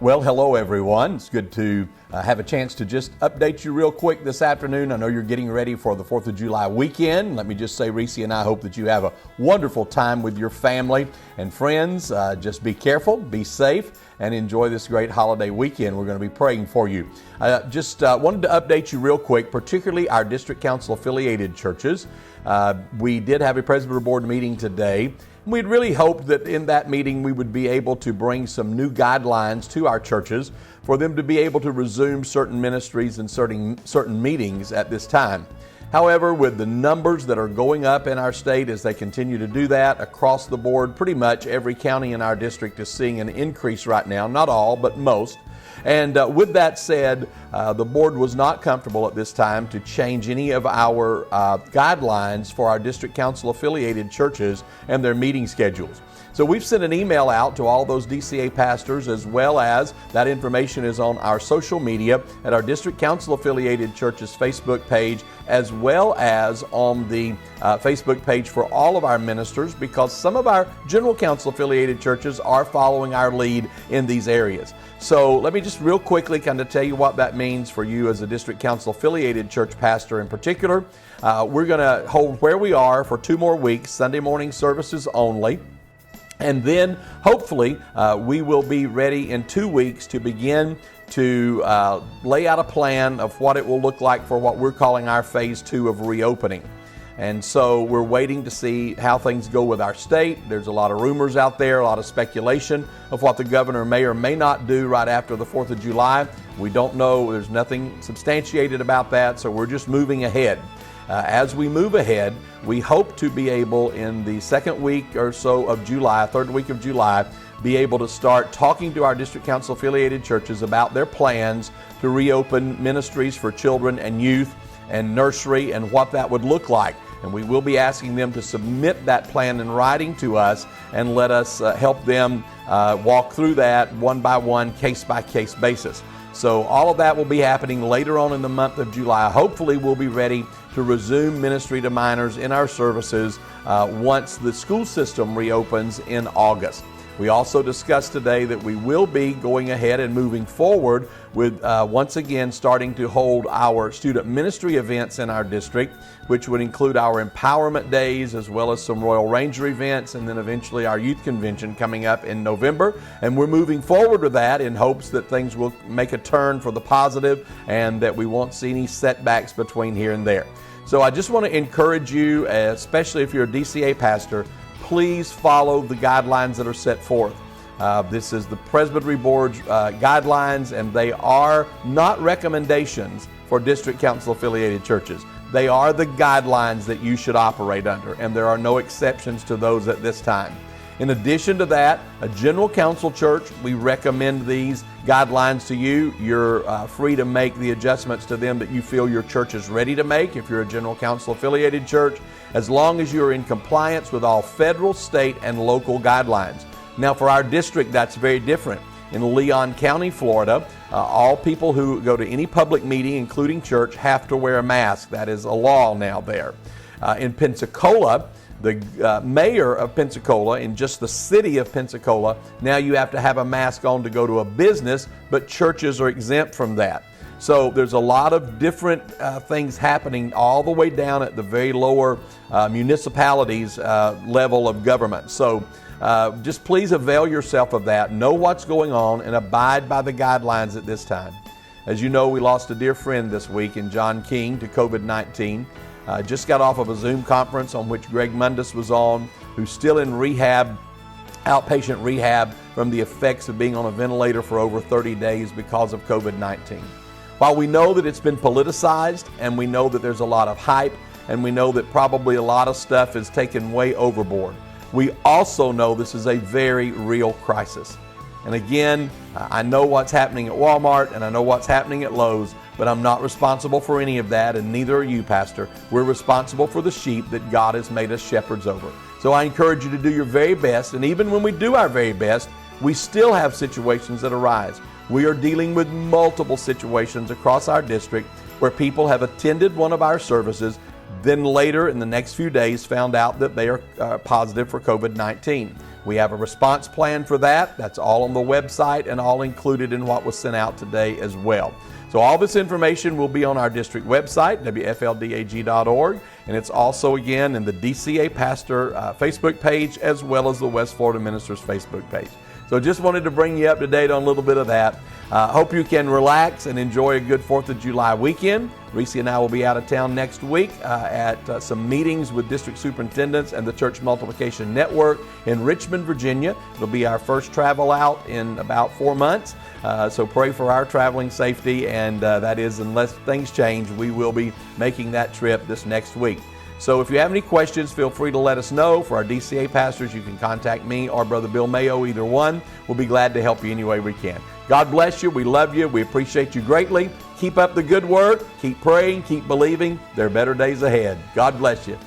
Well, hello everyone. It's good to have a chance to just update you real quick this afternoon. I know you're getting ready for the 4th of July weekend. Let me just say, Reese and I hope that you have a wonderful time with your family and friends. Just be careful, be safe, and enjoy this great holiday weekend. We're going to be praying for you. Just wanted to update you real quick, particularly our district council affiliated churches. We did have a Presbytery Board meeting today. We'd really hoped that in that meeting we would be able to bring some new guidelines to our churches for them to be able to resume certain ministries and certain meetings at this time. However, with the numbers that are going up in our state as they continue to do that across the board, pretty much every county in our district is seeing an increase right now, not all, but most. And with that said, the board was not comfortable at this time to change any of our guidelines for our district council affiliated churches and their meeting schedules. So we've sent an email out to all those DCA pastors, as well as that information is on our social media at our district council affiliated churches Facebook page, as well as on the Facebook page for all of our ministers, because some of our general council affiliated churches are following our lead in these areas. So let me just real quickly kind of tell you what that means for you as a district council affiliated church pastor in particular. We're going to hold where we are for 2 more weeks, Sunday morning services only. And then hopefully we will be ready in 2 weeks to begin to lay out a plan of what it will look like for what we're calling our phase 2 of reopening. And so we're waiting to see how things go with our state. There's a lot of rumors out there, a lot of speculation of what the governor may or may not do right after the 4th of July. We don't know. There's nothing substantiated about that, so we're just moving ahead. As we move ahead, we hope to be able in the second week or so of July, third week of July, be able to start talking to our district council affiliated churches about their plans to reopen ministries for children and youth and nursery and what that would look like. And we will be asking them to submit that plan in writing to us and let us help them walk through that one by one, case by case basis. So all of that will be happening later on in the month of July. Hopefully we'll be ready to resume ministry to minors in our services once the school system reopens in August. We also discussed today that we will be going ahead and moving forward with once again starting to hold our student ministry events in our district, which would include our empowerment days as well as some Royal Ranger events, and then eventually our youth convention coming up in November. And we're moving forward with that in hopes that things will make a turn for the positive and that we won't see any setbacks between here and there. So I just want to encourage you, especially if you're a DCA pastor, please follow the guidelines that are set forth. This is the Presbytery Board's guidelines, and they are not recommendations for district council affiliated churches. They are the guidelines that you should operate under, and there are no exceptions to those at this time. In addition to that, a general council church, we recommend these guidelines to you. You're free to make the adjustments to them that you feel your church is ready to make if you're a general council affiliated church, as long as you're in compliance with all federal, state, and local guidelines. Now for our district, that's very different. In Leon County, Florida, all people who go to any public meeting, including church, have to wear a mask. That is a law now there. In Pensacola, the mayor of Pensacola, in just the city of Pensacola, now you have to have a mask on to go to a business, but churches are exempt from that. So there's a lot of different things happening all the way down at the very lower municipalities level of government. So just please avail yourself of that. Know what's going on and abide by the guidelines at this time. As you know, we lost a dear friend this week in John King to COVID-19. Just got off of a Zoom conference on which Greg Mundus was on, who's still in rehab, outpatient rehab, from the effects of being on a ventilator for over 30 days because of COVID-19. While we know that it's been politicized, and we know that there's a lot of hype, and we know that probably a lot of stuff is taken way overboard, we also know this is a very real crisis. And again, I know what's happening at Walmart and I know what's happening at Lowe's, but I'm not responsible for any of that, and neither are you, Pastor. We're responsible for the sheep that God has made us shepherds over. So I encourage you to do your very best, and even when we do our very best, we still have situations that arise. We are dealing with multiple situations across our district where people have attended one of our services, then later in the next few days found out that they are positive for COVID-19. We have a response plan for that. That's all on the website and all included in what was sent out today as well. So all this information will be on our district website, wfldag.org, and it's also, again, in the DCA Pastor Facebook page as well as the West Florida Ministers Facebook page. So just wanted to bring you up to date on a little bit of that. Hope you can relax and enjoy a good 4th of July weekend. Reese and I will be out of town next week at some meetings with district superintendents and the Church Multiplication Network in Richmond, Virginia. It'll be our first travel out in about 4 months. So pray for our traveling safety, and that is, unless things change, we will be making that trip this next week. So if you have any questions, feel free to let us know. For our DCA pastors, you can contact me or Brother Bill Mayo, either one. We'll be glad to help you any way we can. God bless you. We love you. We appreciate you greatly. Keep up the good work. Keep praying. Keep believing. There are better days ahead. God bless you.